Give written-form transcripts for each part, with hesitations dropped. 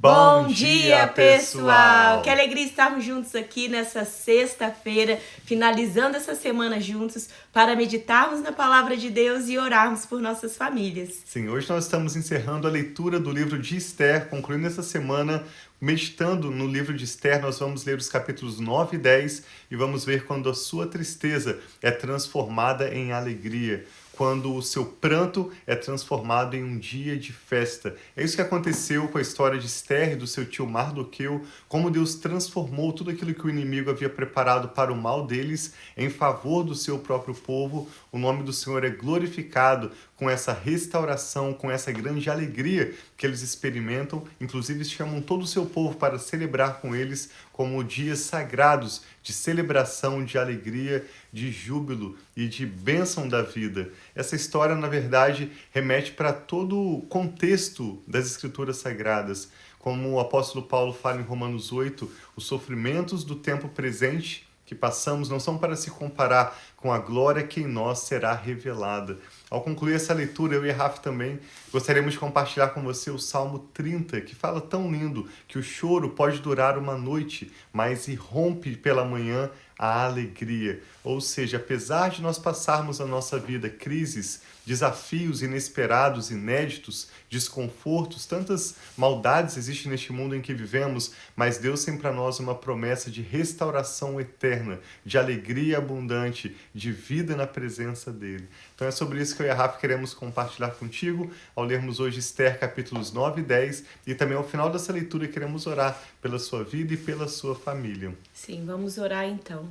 Bom dia, pessoal! Que alegria estarmos juntos aqui nessa sexta-feira, finalizando essa semana juntos para meditarmos na palavra de Deus e orarmos por nossas famílias. Sim, hoje nós estamos encerrando a leitura do livro de Esther, concluindo essa semana, meditando no livro de Esther. Nós vamos ler os capítulos 9 e 10 e vamos ver quando a sua tristeza é transformada em alegria, quando o seu pranto é transformado em um dia de festa. É isso que aconteceu com a história de Esther e do seu tio Mardoqueu, como Deus transformou tudo aquilo que o inimigo havia preparado para o mal deles em favor do seu próprio povo. O nome do Senhor é glorificado com essa restauração, com essa grande alegria que eles experimentam. Inclusive chamam todo o seu povo para celebrar com eles como dias sagrados de celebração, de alegria, de júbilo e de bênção da vida. Essa história, na verdade, remete para todo o contexto das Escrituras Sagradas. Como o apóstolo Paulo fala em Romanos 8, os sofrimentos do tempo presente que passamos não são para se comparar com a glória que em nós será revelada. Ao concluir essa leitura, eu e a Rafa também gostaríamos de compartilhar com você o Salmo 30, que fala tão lindo que o choro pode durar uma noite, mas irrompe pela manhã a alegria. Ou seja, apesar de nós passarmos na nossa vida crises, desafios inesperados, inéditos, desconfortos, tantas maldades existem neste mundo em que vivemos, mas Deus tem para nós uma promessa de restauração eterna, de alegria abundante, de vida na presença dele. Então é sobre isso que eu e a Rafa queremos compartilhar contigo, ao lermos hoje Esther capítulos 9 e 10, e também ao final dessa leitura queremos orar pela sua vida e pela sua família. Sim, vamos orar então.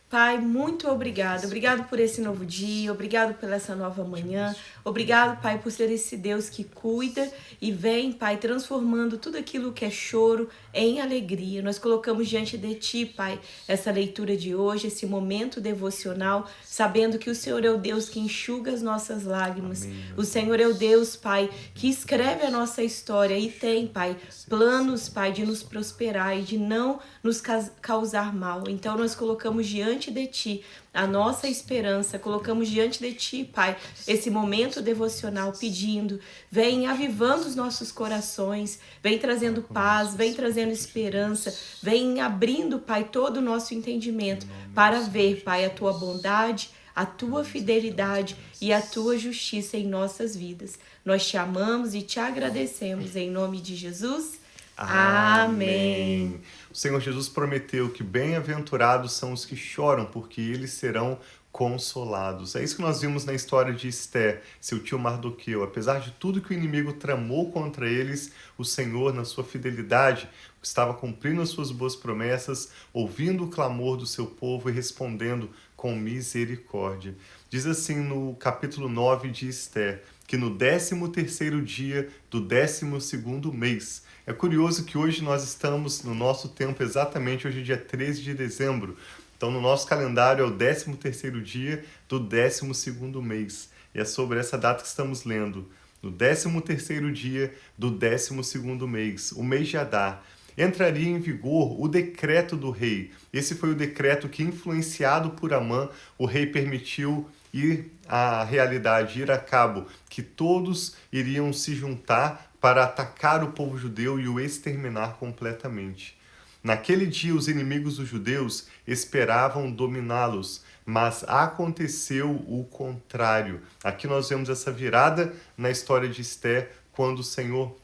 Pai, muito obrigado. Obrigado por esse novo dia, obrigado pela essa nova manhã. Obrigado, Pai, por ser esse Deus que cuida e vem, Pai, transformando tudo aquilo que é choro em alegria. Nós colocamos diante de Ti, Pai, essa leitura de hoje, esse momento devocional, sabendo que o Senhor é o Deus que enxuga as nossas lágrimas. Amém. O Senhor é o Deus, Pai, que escreve a nossa história e tem, Pai, planos, Pai, de nos prosperar e de não nos causar mal. Então nós colocamos diante de Ti a nossa esperança, colocamos diante de Ti, Pai, esse momento devocional pedindo, vem avivando os nossos corações, vem trazendo paz, vem trazendo esperança, vem abrindo, Pai, todo o nosso entendimento para ver, Pai, a Tua bondade, a Tua fidelidade e a Tua justiça em nossas vidas. Nós Te amamos e Te agradecemos em nome de Jesus. Amém. O Senhor Jesus prometeu que bem-aventurados são os que choram, porque eles serão consolados. É isso que nós vimos na história de Esther, seu tio Mardoqueu. Apesar de tudo que o inimigo tramou contra eles, o Senhor, na sua fidelidade, estava cumprindo as suas boas promessas, ouvindo o clamor do seu povo e respondendo com misericórdia. Diz assim no capítulo 9 de Esther, que no 13º dia do 12º mês. É curioso que hoje nós estamos no nosso tempo exatamente, hoje é dia 13 de dezembro. Então no nosso calendário é o 13º dia do 12º mês. E é sobre essa data que estamos lendo. No 13º dia do 12º mês, o mês de Adar, entraria em vigor o decreto do rei. Esse foi o decreto que, influenciado por Amã, o rei permitiu ir à realidade, ir a cabo, que todos iriam se juntar para atacar o povo judeu e o exterminar completamente. Naquele dia, os inimigos dos judeus esperavam dominá-los, mas aconteceu o contrário. Aqui nós vemos essa virada na história de Esther, quando o Senhor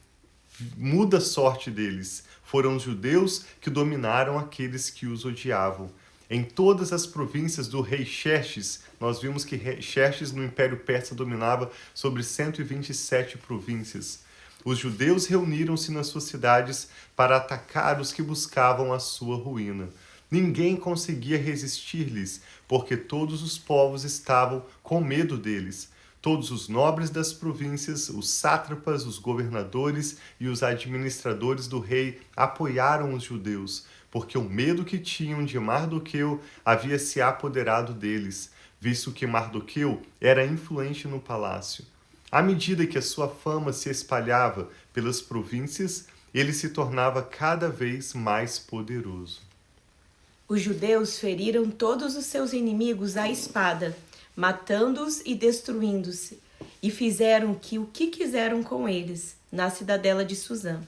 muda a sorte deles. Foram os judeus que dominaram aqueles que os odiavam. Em todas as províncias do rei Xerxes, nós vimos que Xerxes no Império Persa dominava sobre 127 províncias. Os judeus reuniram-se nas suas cidades para atacar os que buscavam a sua ruína. Ninguém conseguia resistir-lhes, porque todos os povos estavam com medo deles. Todos os nobres das províncias, os sátrapas, os governadores e os administradores do rei apoiaram os judeus, porque o medo que tinham de Mardoqueu havia se apoderado deles, visto que Mardoqueu era influente no palácio. À medida que a sua fama se espalhava pelas províncias, ele se tornava cada vez mais poderoso. Os judeus feriram todos os seus inimigos à espada, matando-os e destruindo-se, e fizeram o que quiseram com eles, na cidadela de Suzã.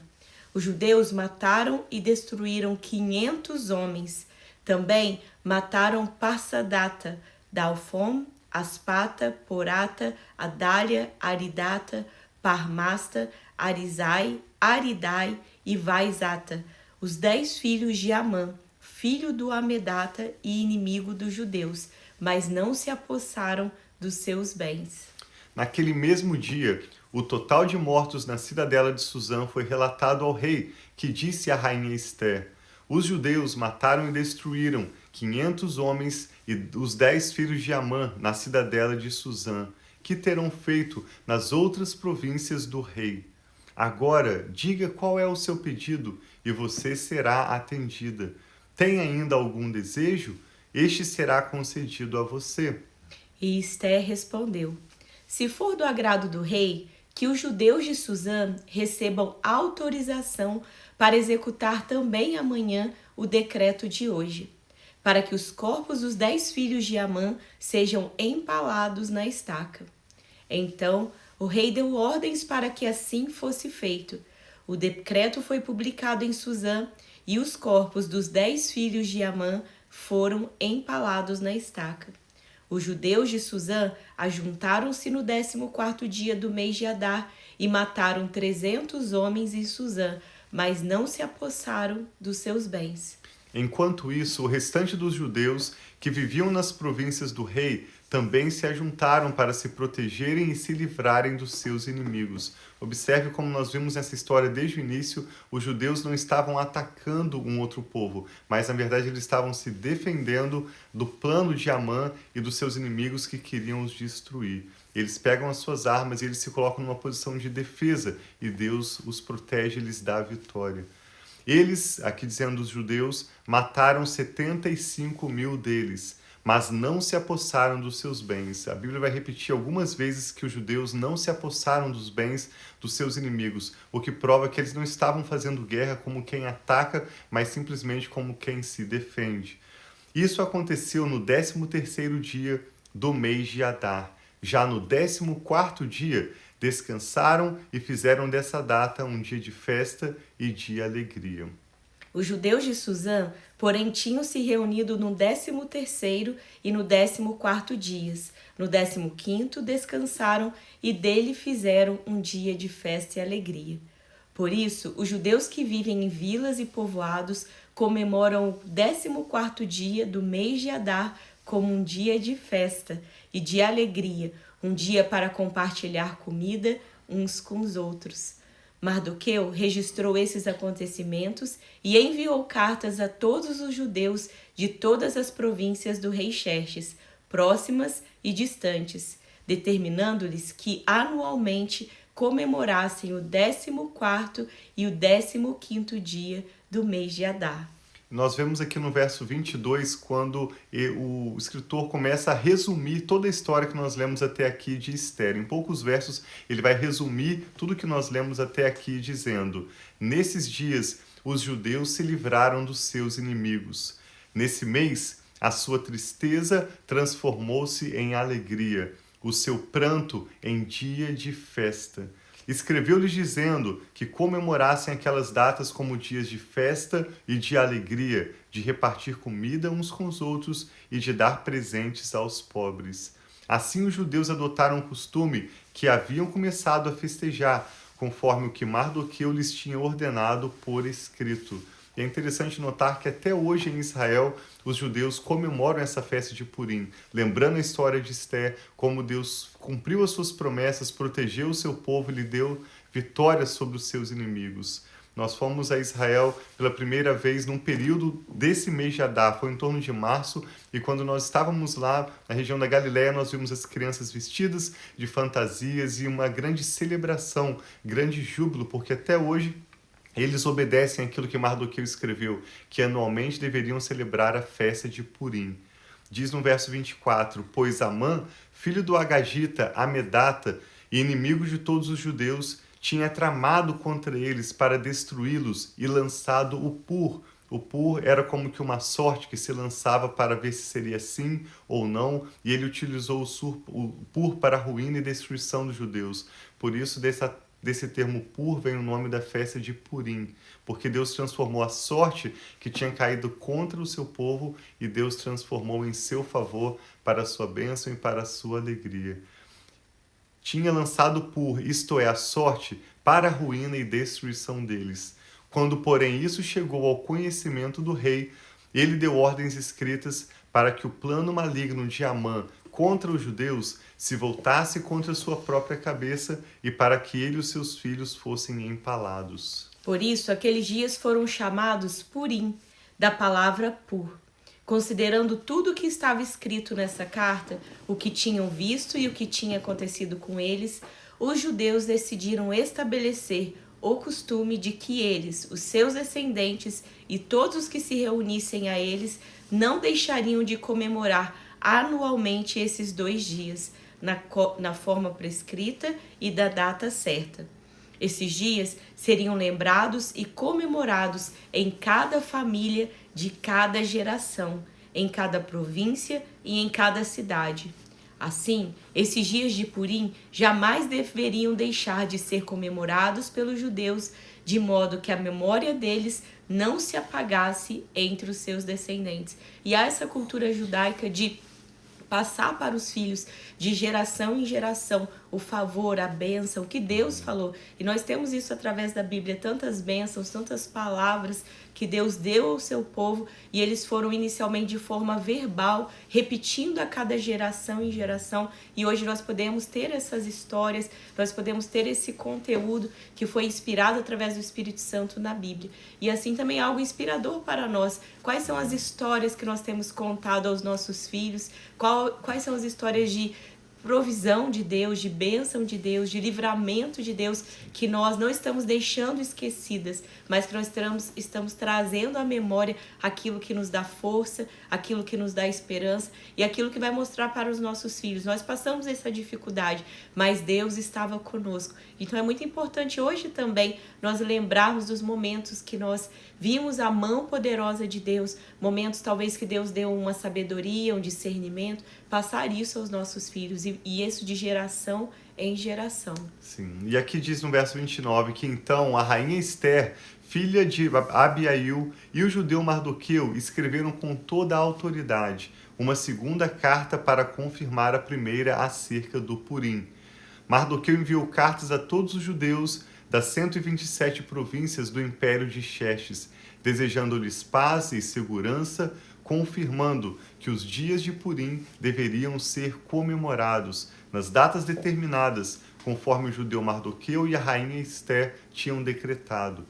Os judeus mataram e destruíram 500 homens. Também mataram Parsadata, Dalfom, Aspata, Porata, Adália, Aridata, Parmasta, Arizai, Aridai e Vaizata, os 10 filhos de Amã, filho do Amedata e inimigo dos judeus, mas não se apossaram dos seus bens. Naquele mesmo dia, o total de mortos na cidadela de Suzã foi relatado ao rei, que disse à rainha Ester: os judeus mataram e destruíram 500 homens e os 10 filhos de Amã na cidadela de Suzã, que terão feito nas outras províncias do rei. Agora, diga qual é o seu pedido, e você será atendida. Tem ainda algum desejo? Este será concedido a você. E Ester respondeu: se for do agrado do rei, que os judeus de Suzã recebam autorização para executar também amanhã o decreto de hoje, para que os corpos dos 10 filhos de Amã sejam empalados na estaca. Então o rei deu ordens para que assim fosse feito. O decreto foi publicado em Suzã, e os corpos dos 10 filhos de Amã foram empalados na estaca. Os judeus de Suzã ajuntaram-se no 14º dia do mês de Adar e mataram 300 homens em Suzã, mas não se apossaram dos seus bens. Enquanto isso, o restante dos judeus que viviam nas províncias do rei também se ajuntaram para se protegerem e se livrarem dos seus inimigos. Observe como nós vimos nessa história desde o início, os judeus não estavam atacando um outro povo, mas na verdade eles estavam se defendendo do plano de Amã e dos seus inimigos que queriam os destruir. Eles pegam as suas armas e eles se colocam numa posição de defesa, e Deus os protege e lhes dá a vitória. Eles, aqui dizendo os judeus, mataram 75 mil deles, mas não se apossaram dos seus bens. A Bíblia vai repetir algumas vezes que os judeus não se apossaram dos bens dos seus inimigos, o que prova que eles não estavam fazendo guerra como quem ataca, mas simplesmente como quem se defende. Isso aconteceu no 13º dia do mês de Adar. Já no 14º dia, descansaram e fizeram dessa data um dia de festa e de alegria. Os judeus de Suzã, porém, tinham se reunido no 13º e no 14º dias. No 15º descansaram e dele fizeram um dia de festa e alegria. Por isso, os judeus que vivem em vilas e povoados comemoram o 14º dia do mês de Adar como um dia de festa e de alegria, um dia para compartilhar comida uns com os outros. Mardoqueu registrou esses acontecimentos e enviou cartas a todos os judeus de todas as províncias do rei Xerxes, próximas e distantes, determinando-lhes que anualmente comemorassem o 14º e o 15º dia do mês de Adar. Nós vemos aqui no verso 22, quando o escritor começa a resumir toda a história que nós lemos até aqui de Ester. Em poucos versos, ele vai resumir tudo que nós lemos até aqui, dizendo: nesses dias, os judeus se livraram dos seus inimigos. Nesse mês, a sua tristeza transformou-se em alegria, o seu pranto em dia de festa. Escreveu-lhes dizendo que comemorassem aquelas datas como dias de festa e de alegria, de repartir comida uns com os outros e de dar presentes aos pobres. Assim os judeus adotaram um costume que haviam começado a festejar, conforme o que Mardoqueu lhes tinha ordenado por escrito. E é interessante notar que até hoje em Israel os judeus comemoram essa festa de Purim, lembrando a história de Ester, como Deus cumpriu as suas promessas, protegeu o seu povo e lhe deu vitória sobre os seus inimigos. Nós fomos a Israel pela primeira vez num período desse mês de Adar, foi em torno de março, e quando nós estávamos lá na região da Galileia, nós vimos as crianças vestidas de fantasias e uma grande celebração, grande júbilo, porque até hoje eles obedecem aquilo que Mardoqueu escreveu, que anualmente deveriam celebrar a festa de Purim. Diz no verso 24, pois Amã, filho do Agagita, Amedata, e inimigo de todos os judeus, tinha tramado contra eles para destruí-los e lançado o pur. O pur era como que uma sorte que se lançava para ver se seria sim ou não, e ele utilizou o pur para a ruína e destruição dos judeus. Por isso, dessa desse termo pur vem o nome da festa de Purim, porque Deus transformou a sorte que tinha caído contra o seu povo e Deus transformou em seu favor para a sua bênção e para a sua alegria. Tinha lançado pur, isto é, a sorte, para a ruína e destruição deles. Quando, porém, isso chegou ao conhecimento do rei, ele deu ordens escritas para que o plano maligno de Amã contra os judeus se voltasse contra sua própria cabeça e para que ele e os seus filhos fossem empalados. Por isso, aqueles dias foram chamados Purim, da palavra pur. Considerando tudo o que estava escrito nessa carta, o que tinham visto e o que tinha acontecido com eles, os judeus decidiram estabelecer o costume de que eles, os seus descendentes e todos os que se reunissem a eles, não deixariam de comemorar anualmente esses 2 dias, na forma prescrita e da data certa. Esses dias seriam lembrados e comemorados em cada família de cada geração, em cada província e em cada cidade. Assim, esses dias de Purim jamais deveriam deixar de ser comemorados pelos judeus, de modo que a memória deles não se apagasse entre os seus descendentes. E há essa cultura judaica de passar para os filhos de geração em geração o favor, a bênção, o que Deus falou. E nós temos isso através da Bíblia, tantas bênçãos, tantas palavras que Deus deu ao seu povo e eles foram inicialmente de forma verbal, repetindo a cada geração em geração. E hoje nós podemos ter essas histórias, nós podemos ter esse conteúdo que foi inspirado através do Espírito Santo na Bíblia. E assim também é algo inspirador para nós. Quais são as histórias que nós temos contado aos nossos filhos? Quais são as histórias de provisão de Deus, de bênção de Deus, de livramento de Deus, que nós não estamos deixando esquecidas, mas que nós estamos trazendo à memória aquilo que nos dá força, aquilo que nos dá esperança e aquilo que vai mostrar para os nossos filhos. Nós passamos essa dificuldade, mas Deus estava conosco. Então é muito importante hoje também nós lembrarmos dos momentos que nós vimos a mão poderosa de Deus, momentos talvez que Deus deu uma sabedoria, um discernimento, passar isso aos nossos filhos e isso de geração em geração. Sim, e aqui diz no verso 29 que então a rainha Esther, filha de Abiail, e o judeu Mardoqueu escreveram com toda a autoridade uma segunda carta para confirmar a primeira acerca do Purim. Mardoqueu enviou cartas a todos os judeus das 127 províncias do Império de Xerxes, desejando-lhes paz e segurança, confirmando que os dias de Purim deveriam ser comemorados nas datas determinadas, conforme o judeu Mardoqueu e a rainha Esther tinham decretado,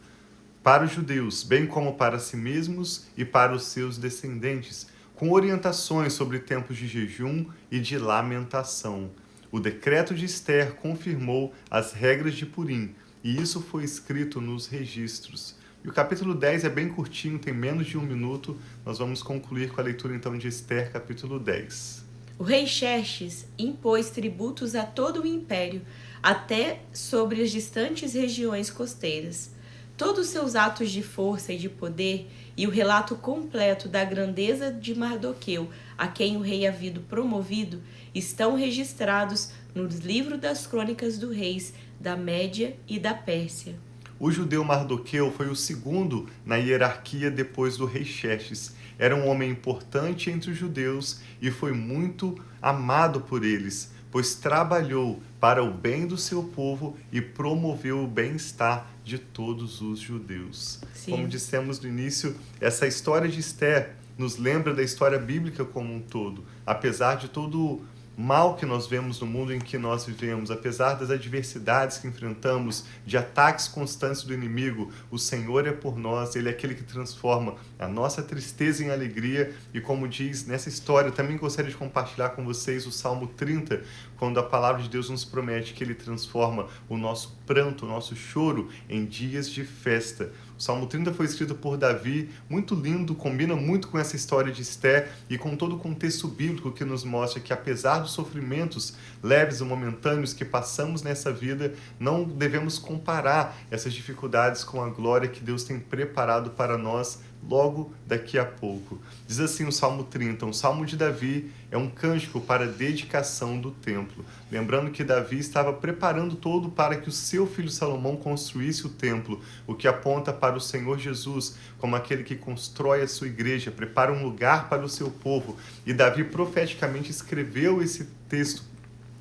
para os judeus, bem como para si mesmos e para os seus descendentes, com orientações sobre tempos de jejum e de lamentação. O decreto de Esther confirmou as regras de Purim, e isso foi escrito nos registros. E o capítulo 10 é bem curtinho, tem menos de 1 minuto. Nós vamos concluir com a leitura então de Esther, capítulo 10. O rei Xerxes impôs tributos a todo o império, até sobre as distantes regiões costeiras. Todos os seus atos de força e de poder e o relato completo da grandeza de Mardoqueu, a quem o rei havia promovido, estão registrados nos livros das crônicas dos reis da Média e da Pérsia. O judeu Mardoqueu foi o segundo na hierarquia depois do rei Xerxes. Era um homem importante entre os judeus e foi muito amado por eles, pois trabalhou para o bem do seu povo e promoveu o bem-estar de todos os judeus. Sim. Como dissemos no início, essa história de Esther nos lembra da história bíblica como um todo. Apesar de todo mal que nós vemos no mundo em que nós vivemos, apesar das adversidades que enfrentamos, de ataques constantes do inimigo, o Senhor é por nós, Ele é aquele que transforma a nossa tristeza em alegria. E como diz nessa história, eu também gostaria de compartilhar com vocês o Salmo 30, quando a palavra de Deus nos promete que Ele transforma o nosso pranto, o nosso choro em dias de festa. O Salmo 30 foi escrito por Davi, muito lindo, combina muito com essa história de Esther e com todo o contexto bíblico que nos mostra que, apesar dos sofrimentos leves e momentâneos que passamos nessa vida, não devemos comparar essas dificuldades com a glória que Deus tem preparado para nós logo daqui a pouco. Diz assim o Salmo 30, um salmo de Davi, é um cântico para a dedicação do templo. Lembrando que Davi estava preparando todo para que o seu filho Salomão construísse o templo, o que aponta para o Senhor Jesus, como aquele que constrói a sua igreja, prepara um lugar para o seu povo. E Davi profeticamente escreveu esse texto,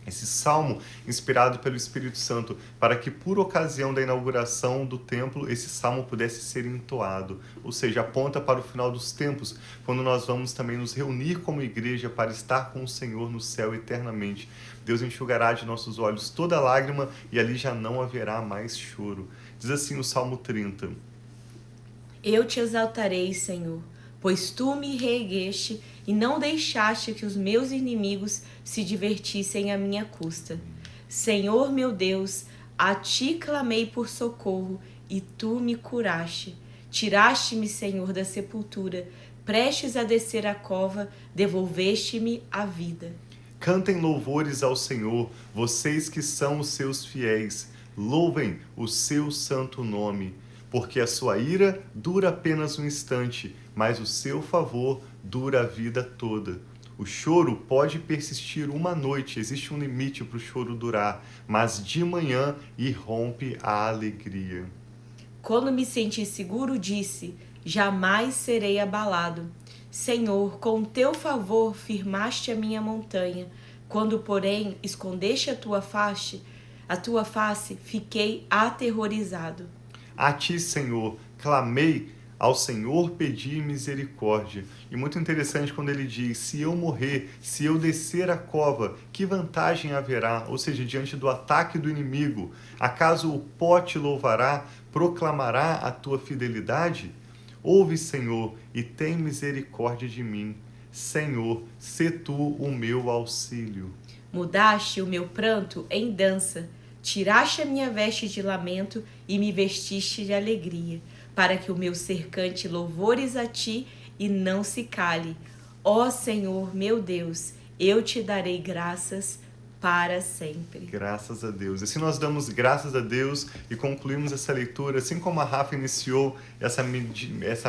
esse salmo inspirado pelo Espírito Santo, para que por ocasião da inauguração do templo, esse salmo pudesse ser entoado. Ou seja, aponta para o final dos tempos, quando nós vamos também nos reunir como igreja para estar com o Senhor no céu eternamente. Deus enxugará de nossos olhos toda lágrima e ali já não haverá mais choro. Diz assim o Salmo 30. Eu te exaltarei, Senhor, pois tu me reergueste e não deixaste que os meus inimigos se divertissem à minha custa. Senhor meu Deus, a ti clamei por socorro e tu me curaste. Tiraste-me, Senhor, da sepultura, prestes a descer a cova, devolveste-me a vida. Cantem louvores ao Senhor, vocês que são os seus fiéis. Louvem o seu santo nome, porque a sua ira dura apenas um instante, mas o seu favor dura a vida toda. O choro pode persistir uma noite, existe um limite para o choro durar, mas de manhã irrompe a alegria. Quando me senti seguro, disse, jamais serei abalado. Senhor, com teu favor firmaste a minha montanha. Quando, porém, escondeste a tua face, fiquei aterrorizado. A ti, Senhor, clamei, ao Senhor pedi misericórdia. E muito interessante quando ele diz, se eu morrer, se eu descer a cova, que vantagem haverá? Ou seja, diante do ataque do inimigo, acaso o pó te louvará, proclamará a tua fidelidade? Ouve, Senhor, e tem misericórdia de mim. Senhor, sê tu o meu auxílio. Mudaste o meu pranto em dança, tiraste a minha veste de lamento e me vestiste de alegria, para que o meu ser cante louvores a ti e não se cale. Ó Senhor, meu Deus, eu te darei graças para sempre. Graças a Deus. E assim nós damos graças a Deus e concluímos essa leitura, assim como a Rafa iniciou essa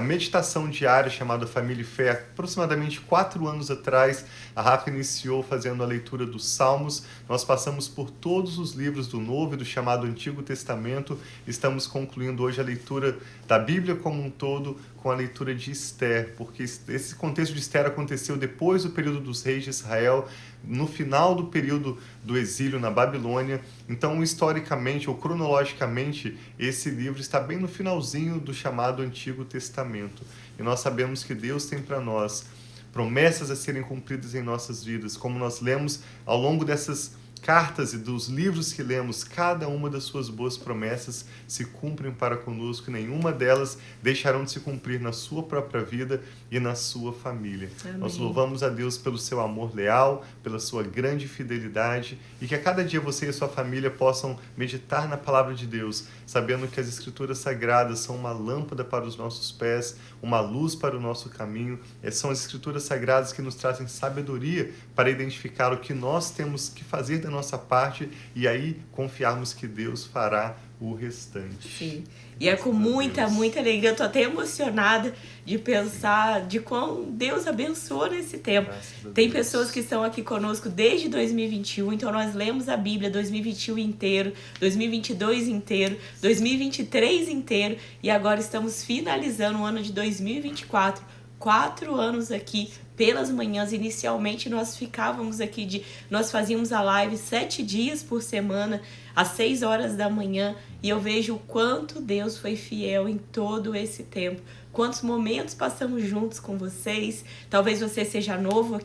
meditação diária chamada Família e Fé, aproximadamente 4 anos atrás, a Rafa iniciou fazendo a leitura dos Salmos. Nós passamos por todos os livros do Novo e do chamado Antigo Testamento. Estamos concluindo hoje a leitura da Bíblia como um todo com a leitura de Esther, porque esse contexto de Esther aconteceu depois do período dos reis de Israel, no final do período do exílio na Babilônia. Então, historicamente ou cronologicamente, esse livro está bem no finalzinho do chamado Antigo Testamento. E nós sabemos que Deus tem para nós promessas a serem cumpridas em nossas vidas, como nós lemos ao longo dessas cartas e dos livros que lemos, cada uma das suas boas promessas se cumprem para conosco, e nenhuma delas deixarão de se cumprir na sua própria vida e na sua família. Amém. Nós louvamos a Deus pelo seu amor leal, pela sua grande fidelidade, e que a cada dia você e a sua família possam meditar na palavra de Deus, sabendo que as Escrituras Sagradas são uma lâmpada para os nossos pés, uma luz para o nosso caminho. São as Escrituras Sagradas que nos trazem sabedoria para identificar o que nós temos que fazer da nossa parte e aí confiarmos que Deus fará o restante. Sim. E é com muita alegria, eu tô até emocionada de pensar de quão Deus abençoou nesse tempo. Tem pessoas que estão aqui conosco desde 2021, então nós lemos a Bíblia 2021 inteiro, 2022 inteiro, 2023 inteiro e agora estamos finalizando o ano de 2024. 4 anos aqui pelas manhãs. Inicialmente nós ficávamos aqui, nós fazíamos a live 7 dias por semana, às 6 horas da manhã, e eu vejo o quanto Deus foi fiel em todo esse tempo. Quantos momentos passamos juntos com vocês. Talvez você seja novo aqui